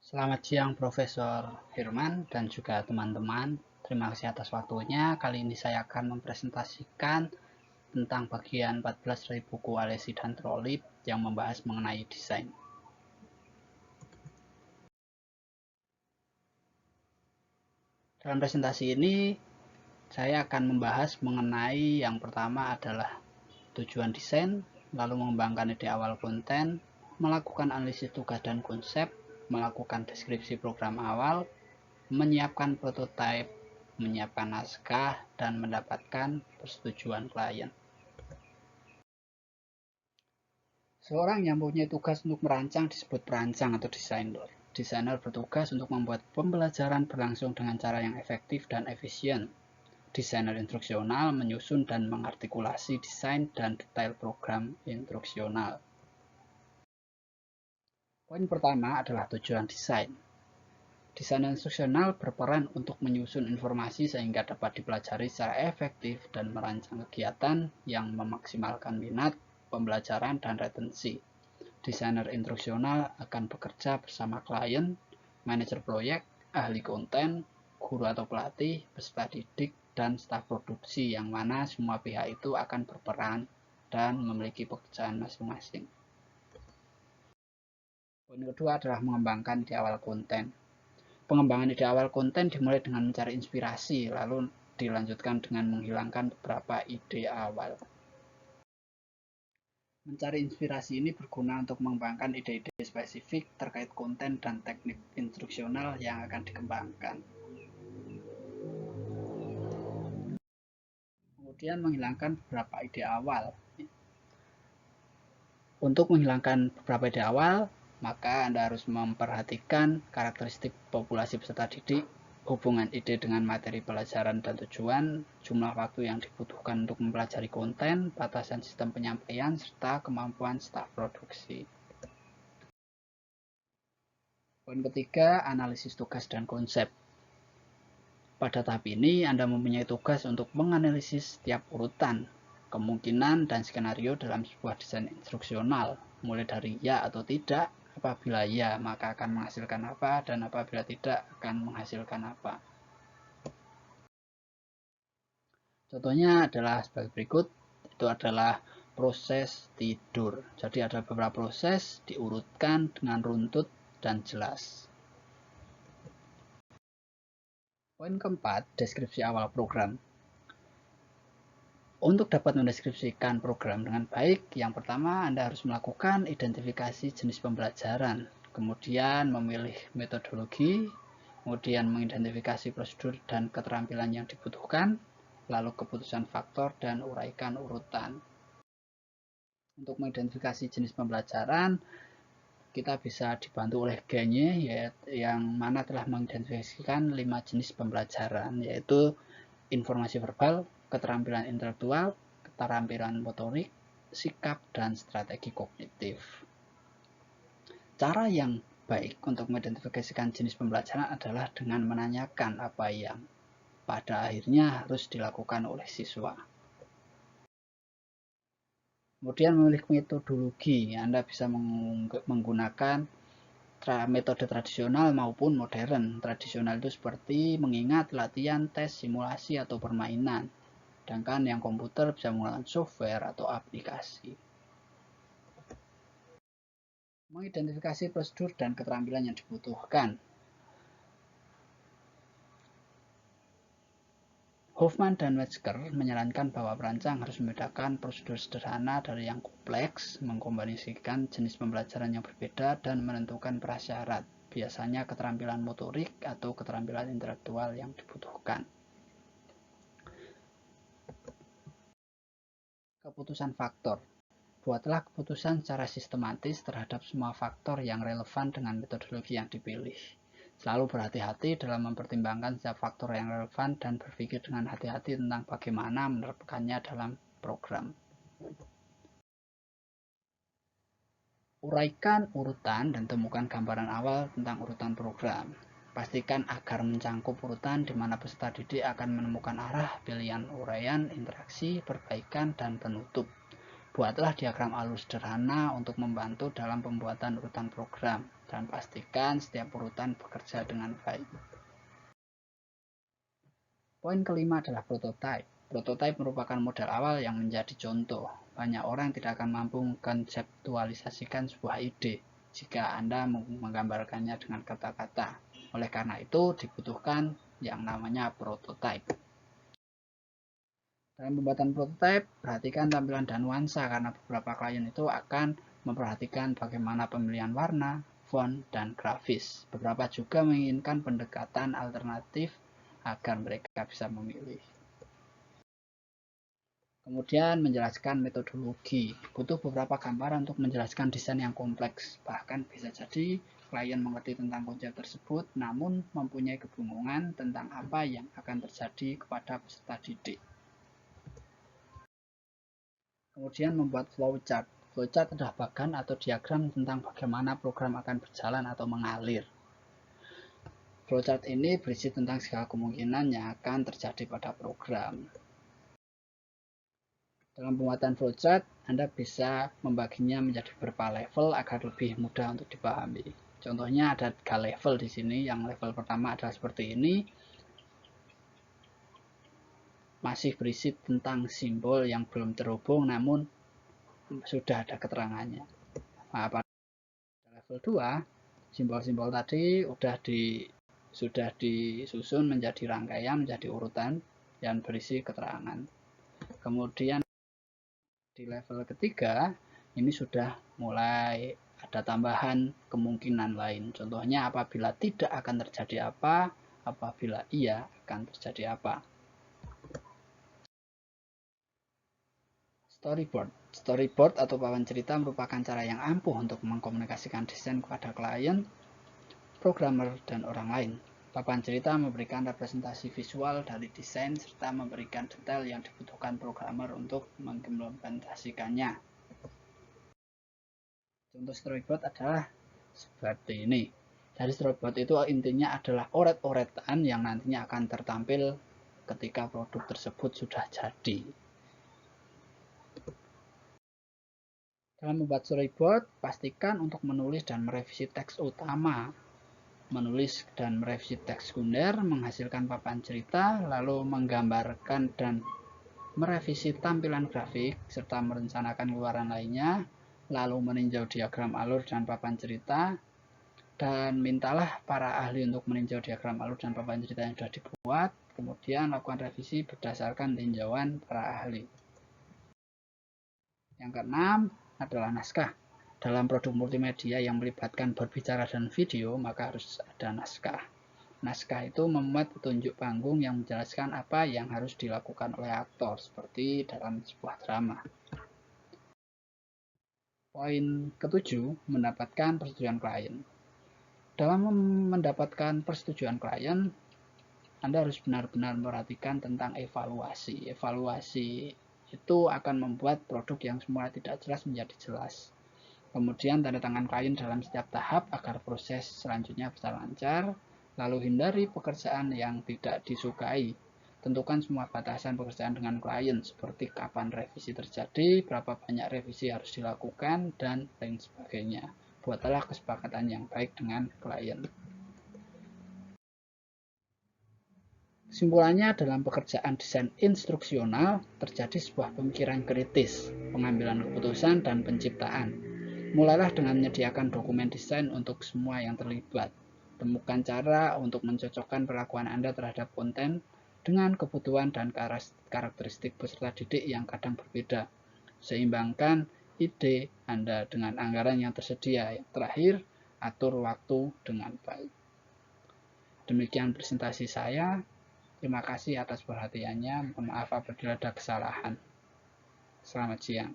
Selamat siang Profesor Firman dan juga teman-teman. Terima kasih atas waktunya. Kali ini saya akan mempresentasikan tentang bagian 14 dari buku Alesi dan Trolip yang membahas mengenai desain. Dalam presentasi ini, saya akan membahas mengenai yang pertama adalah tujuan desain, lalu mengembangkan ide awal konten, melakukan analisis tugas dan konsep, melakukan deskripsi program awal, menyiapkan prototipe, menyiapkan naskah, dan mendapatkan persetujuan klien. Seorang yang mempunyai tugas untuk merancang disebut perancang atau desainer. Desainer bertugas untuk membuat pembelajaran berlangsung dengan cara yang efektif dan efisien. Desainer instruksional menyusun dan mengartikulasi desain dan detail program instruksional. Poin pertama adalah tujuan desain. Desain instruksional berperan untuk menyusun informasi sehingga dapat dipelajari secara efektif dan merancang kegiatan yang memaksimalkan minat, pembelajaran, dan retensi. Desainer instruksional akan bekerja bersama klien, manajer proyek, ahli konten, guru atau pelatih, peserta didik, dan staf produksi yang mana semua pihak itu akan berperan dan memiliki pekerjaan masing-masing. Poin kedua adalah mengembangkan di awal konten. Pengembangan ide awal konten dimulai dengan mencari inspirasi, lalu dilanjutkan dengan menghilangkan beberapa ide awal. Mencari inspirasi ini berguna untuk mengembangkan ide-ide spesifik terkait konten dan teknik instruksional yang akan dikembangkan. Kemudian menghilangkan beberapa ide awal. Untuk menghilangkan beberapa ide awal, maka Anda harus memperhatikan karakteristik populasi peserta didik, hubungan ide dengan materi pelajaran dan tujuan, jumlah waktu yang dibutuhkan untuk mempelajari konten, batasan sistem penyampaian, serta kemampuan staf produksi. Poin ketiga, analisis tugas dan konsep. Pada tahap ini, Anda mempunyai tugas untuk menganalisis setiap urutan, kemungkinan, dan skenario dalam sebuah desain instruksional, mulai dari ya atau tidak. Apabila ya, maka akan menghasilkan apa, dan apabila tidak, akan menghasilkan apa. Contohnya adalah sebagai berikut, itu adalah proses tidur. Jadi ada beberapa proses diurutkan dengan runtut dan jelas. Poin keempat, deskripsi awal program. Untuk dapat mendeskripsikan program dengan baik, yang pertama Anda harus melakukan identifikasi jenis pembelajaran, kemudian memilih metodologi, kemudian mengidentifikasi prosedur dan keterampilan yang dibutuhkan, lalu keputusan faktor dan uraikan urutan. Untuk mengidentifikasi jenis pembelajaran, kita bisa dibantu oleh Gagne yang mana telah mengidentifikasikan 5 jenis pembelajaran, yaitu informasi verbal, keterampilan intelektual, keterampilan motorik, sikap, dan strategi kognitif. Cara yang baik untuk mengidentifikasikan jenis pembelajaran adalah dengan menanyakan apa yang pada akhirnya harus dilakukan oleh siswa. Kemudian memilih metodologi, Anda bisa menggunakan metode tradisional maupun modern. Tradisional itu seperti mengingat, latihan, tes, simulasi, atau permainan. Sedangkan yang komputer bisa menggunakan software atau aplikasi. Mengidentifikasi prosedur dan keterampilan yang dibutuhkan. Hoffman dan Metzger menyarankan bahwa perancang harus membedakan prosedur sederhana dari yang kompleks, mengkombinasikan jenis pembelajaran yang berbeda, dan menentukan prasyarat, biasanya keterampilan motorik atau keterampilan intelektual yang dibutuhkan. Keputusan faktor. Buatlah keputusan secara sistematis terhadap semua faktor yang relevan dengan metodologi yang dipilih. Selalu berhati-hati dalam mempertimbangkan setiap faktor yang relevan dan berpikir dengan hati-hati tentang bagaimana menerapkannya dalam program. Uraikan urutan dan temukan gambaran awal tentang urutan program. Pastikan agar mencangkup urutan di mana peserta didik akan menemukan arah, pilihan uraian, interaksi, perbaikan, dan penutup. Buatlah diagram alur sederhana untuk membantu dalam pembuatan urutan program, dan pastikan setiap urutan bekerja dengan baik. Poin kelima adalah prototype. Prototype merupakan model awal yang menjadi contoh. Banyak orang tidak akan mampu mengkonseptualisasikan sebuah ide jika Anda menggambarkannya dengan kata-kata. Oleh karena itu, dibutuhkan yang namanya prototype. Dalam pembuatan prototype, perhatikan tampilan dan nuansa karena beberapa klien itu akan memperhatikan bagaimana pemilihan warna, font, dan grafis. Beberapa juga menginginkan pendekatan alternatif agar mereka bisa memilih. Kemudian menjelaskan metodologi. Butuh beberapa gambaran untuk menjelaskan desain yang kompleks. Bahkan bisa jadi klien mengerti tentang konsep tersebut, namun mempunyai kebingungan tentang apa yang akan terjadi kepada peserta didik. Kemudian membuat flowchart. Flowchart adalah bagan atau diagram tentang bagaimana program akan berjalan atau mengalir. Flowchart ini berisi tentang segala kemungkinan yang akan terjadi pada program. Dalam pembuatan flowchart, Anda bisa membaginya menjadi beberapa level agar lebih mudah untuk dipahami. Contohnya ada 3 level di sini. Yang level pertama adalah seperti ini. Masih berisi tentang simbol yang belum terhubung namun sudah ada keterangannya. Nah, pada level 2, simbol-simbol tadi sudah disusun menjadi rangkaian, menjadi urutan yang berisi keterangan. Kemudian di level ketiga, ini sudah mulai ada tambahan kemungkinan lain. Contohnya apabila tidak akan terjadi apa, apabila iya akan terjadi apa. Storyboard. Storyboard atau papan cerita merupakan cara yang ampuh untuk mengkomunikasikan desain kepada klien, programmer, dan orang lain. Papan cerita memberikan representasi visual dari desain serta memberikan detail yang dibutuhkan programmer untuk mengimplementasikannya. Contoh storyboard adalah seperti ini. Dari storyboard itu intinya adalah oret-oretan yang nantinya akan tertampil ketika produk tersebut sudah jadi. Dalam membuat storyboard, pastikan untuk menulis dan merevisi teks utama. Menulis dan merevisi teks sekunder, menghasilkan papan cerita, lalu menggambarkan dan merevisi tampilan grafik, serta merencanakan keluaran lainnya, lalu meninjau diagram alur dan papan cerita, dan mintalah para ahli untuk meninjau diagram alur dan papan cerita yang sudah dibuat, kemudian lakukan revisi berdasarkan tinjauan para ahli. Yang keenam adalah naskah. Dalam produk multimedia yang melibatkan berbicara dan video, maka harus ada naskah. Naskah itu memuat petunjuk panggung yang menjelaskan apa yang harus dilakukan oleh aktor, seperti dalam sebuah drama. Poin ketujuh, mendapatkan persetujuan klien. Dalam mendapatkan persetujuan klien, Anda harus benar-benar memperhatikan tentang evaluasi. Evaluasi itu akan membuat produk yang semula tidak jelas menjadi jelas. Kemudian tanda tangan klien dalam setiap tahap agar proses selanjutnya bisa lancar. Lalu hindari pekerjaan yang tidak disukai. Tentukan semua batasan pekerjaan dengan klien seperti kapan revisi terjadi, berapa banyak revisi harus dilakukan, dan lain sebagainya. Buatlah kesepakatan yang baik dengan klien. Kesimpulannya, dalam pekerjaan desain instruksional terjadi sebuah pemikiran kritis, pengambilan keputusan, dan penciptaan. Mulailah dengan menyediakan dokumen desain untuk semua yang terlibat. Temukan cara untuk mencocokkan perlakuan Anda terhadap konten dengan kebutuhan dan karakteristik peserta didik yang kadang berbeda. Seimbangkan ide Anda dengan anggaran yang tersedia. Yang terakhir, atur waktu dengan baik. Demikian presentasi saya. Terima kasih atas perhatiannya. Mohon maaf apabila ada kesalahan. Selamat siang.